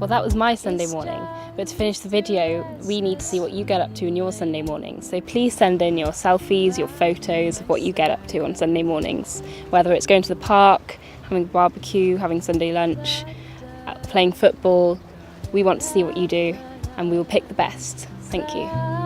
Well, that was my Sunday morning, but to finish the video, we need to see what you get up to in your Sunday mornings. So please send in your selfies, your photos of what you get up to on Sunday mornings, whether it's going to the park, having a barbecue, having Sunday lunch, playing football. We want to see what you do, and we will pick the best. Thank you.